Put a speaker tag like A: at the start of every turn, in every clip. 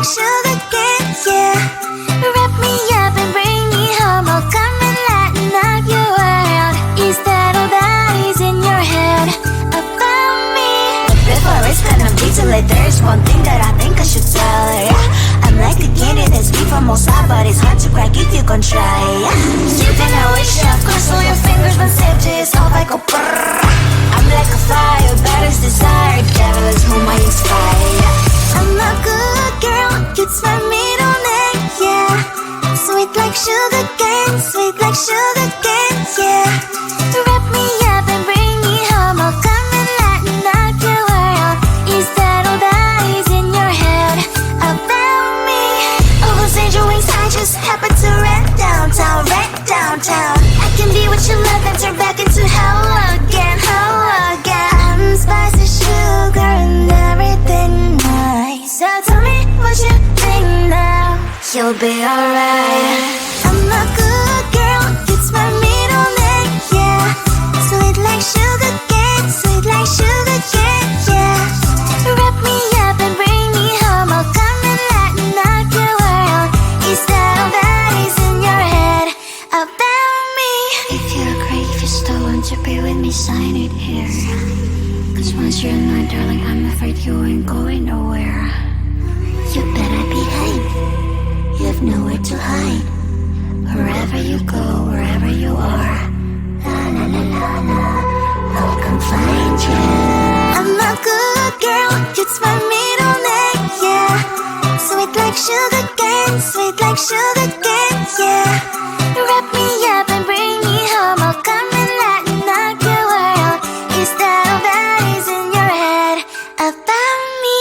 A: like sugar cane, yeah. Wrap me up and bring me home. I'll come and lighten up your world. Is that all that is in your head about me? Before it's gonna be too late, there's one thing that I think I should tell her, yeah. I'm like the candy that's sweet from outside, but it's hard to crack if you can try, yeah. You can always shove, cross all your fingers when safety is off, I go brrrr. I'm like a fire, baddest desire, devil is whom I inspire, yeah. I'm a good girl, it's my middle name, yeah. Sweet like sugar cane, sweet like sugar cane, yeah. Wrap me up and bring me home, I'll come and lighten up your world. Is that all that is in your head about me? All those angel wings I just happen to rent downtown, rent downtown. I can be what you love and turn back into hell again, hell again. I'm spicy sugar and everything nice. So tell me what you think now, you'll be alright. I'm a good girl, it's my middle name, yeah. Sweet like sugar cane, sweet like sugar cane, yeah. Wrap me up and bring me home, I'll come and lighten up your world. Is that all that is in your head about me? If you're great, if you're still want to be with me, sign it here. Cause once you're mine, darling, I'm afraid you ain't going nowhere. You better behave, you have nowhere to hide. Wherever you go, wherever you are, la la la la la, I'll come find you. I'm a good girl, it's my middle name, yeah. Sweet like sugar cane, sweet like sugar cane, yeah. Wrap me up and bring me home, I'll come and lighten up your world. Is that all that is in your head about me?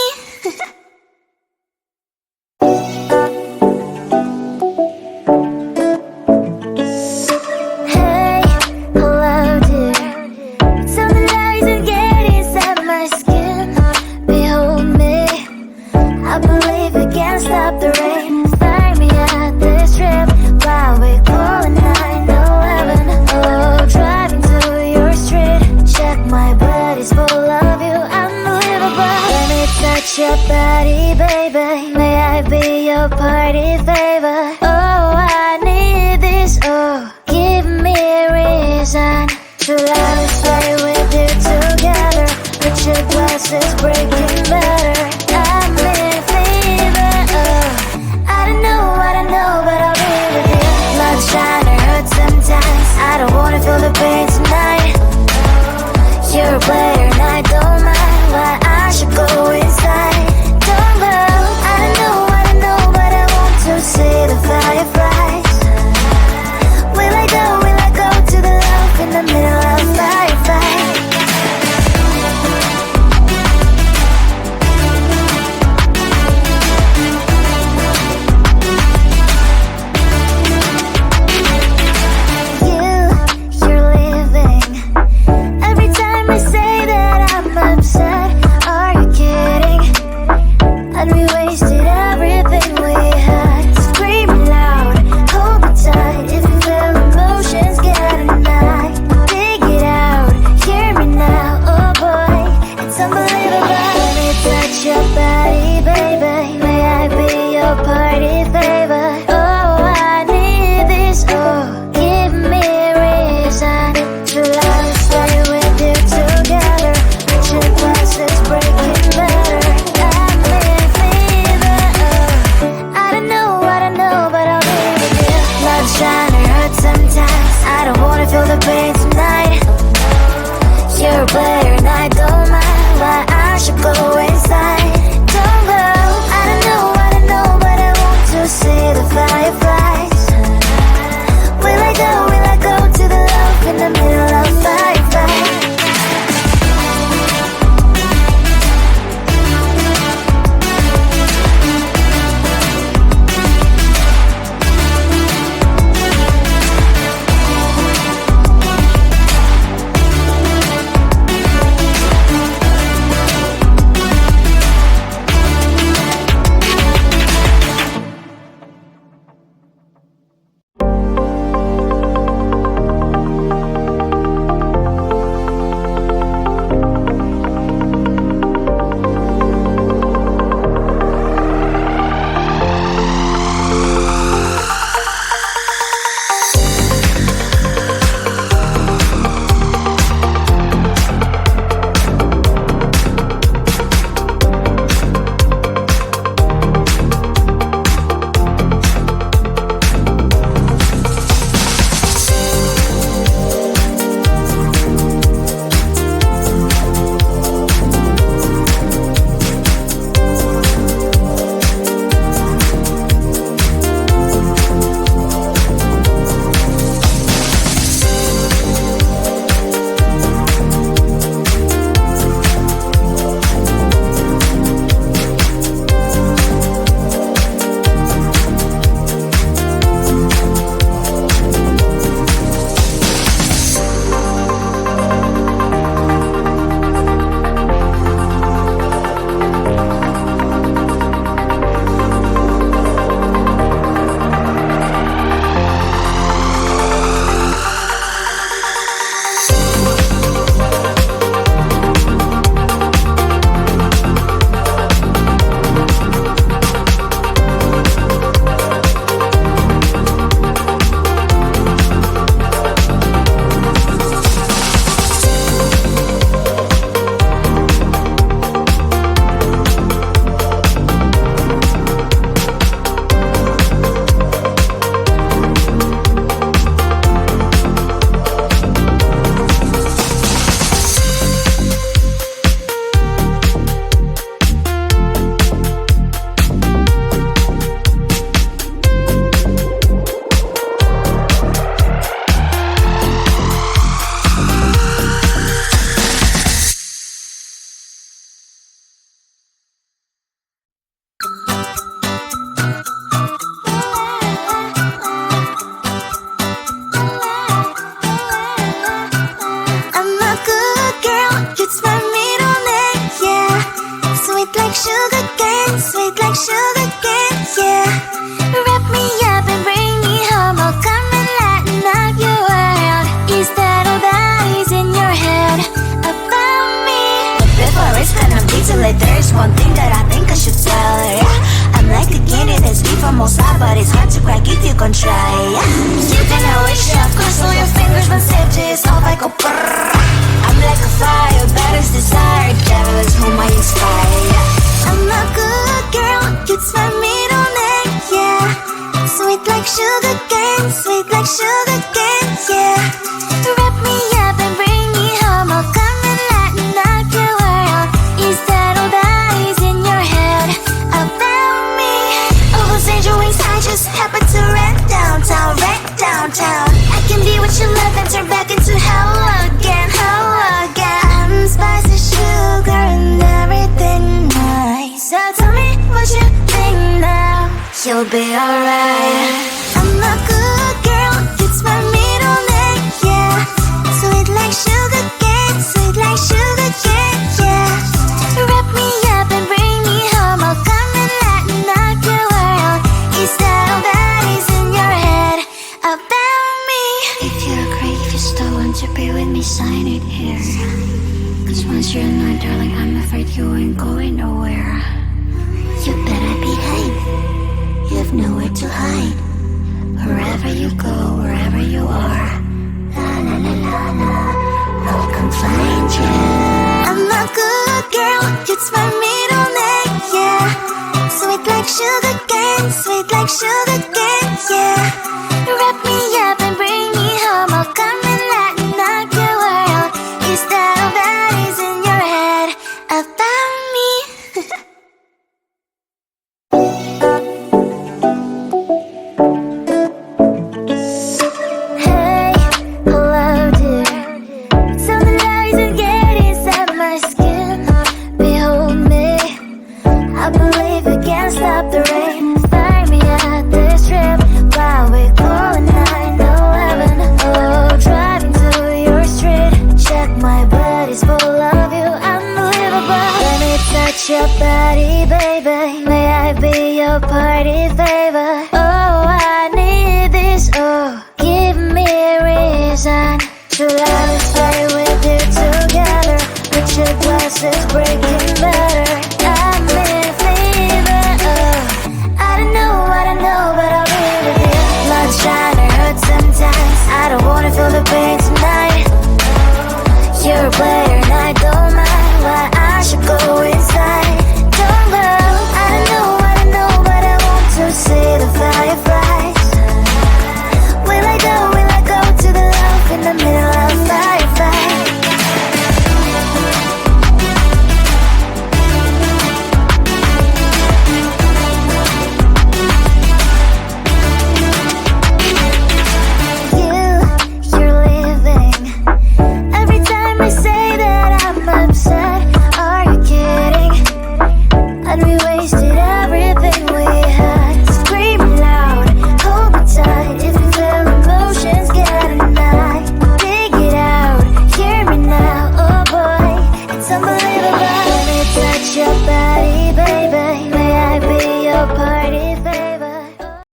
A: Hey, hello dear. Something that isn't getting inside my skin. Behold me, I believe we can't stop the rain. Start me at this trip while we call it 9/11. Oh, driving to your street, check my body's full of you, unbelievable. Let me touch your body, baby. May I be your party favor? Oh, I need this. Oh, give me a reason to let us stay with you together. With your glasses breaking better. I'm in fever. Oh, I don't know, but I'll be with you. Love's trying to hurt sometimes. I don't wanna feel the pain tonight. You're a player and I don't mind. Why I should go inside. Don't go. I don't know, but I want to see the fireflies. Will I go to the love in the middle of firefight? You're leaving. Every time I say that I'm upset, are you kidding? And we wasted everything we had. Screaming loud, hold me tight. If you feel emotions, get a knife. Dig it out, hear me now. Oh boy, it's unbelievable. Let me touch your body, baby. May I be your party favor? Oh, I need this. Oh, give me a reason to let us stay with you together. With your glasses breaking better. I'm in fever. Oh, I don't know, but I'll be with you. Love's trying to hurt sometimes. I don't wanna feel the pain tonight. You're a player and I don't mind. Why I should go inside. Don't go. I don't know, but I want to see the fireflies. Will I go to the love in the middle of firefight? But there's one thing that I think I should tell her, yeah. I'm like the candy that's deep from outside, but it's hard to crack if you can try, yeah. You can know it, of course, all your fingers when safety is off, I go brrrr. I'm like a fire, baddest desire, devil is whom I inspire, yeah. I'm a good girl, it's my middle name, yeah. Sweet like sugar cane, sweet like sugar cane, yeah. Wrap me up and bring me home, I'll come and lighten up your world. Is that all that is in your head about me? All those angel wings I just happen to rent downtown, I can be what you love and turn back into hell again, I'm spicy sugar and everything nice. So tell me what you think now, you'll be alright. I'm a good girl, it's my middle name, yeah. Sweet like sugar cane, sweet like sugar cane, yeah. Wrap me up and bring me home, I'll come and lighten up your world. Is that all that is in your head about me? If you're great, if you still want to be with me, sign it here. Cause once you're not, darling, I'm afraid you ain't going nowhere. You better behave, you have nowhere to hide. Wherever you go, wherever you are, la la la la la, I'll come find you. I'm a good girl, it's my middle name, yeah. Sweet like sugar cane, sweet like sugar cane.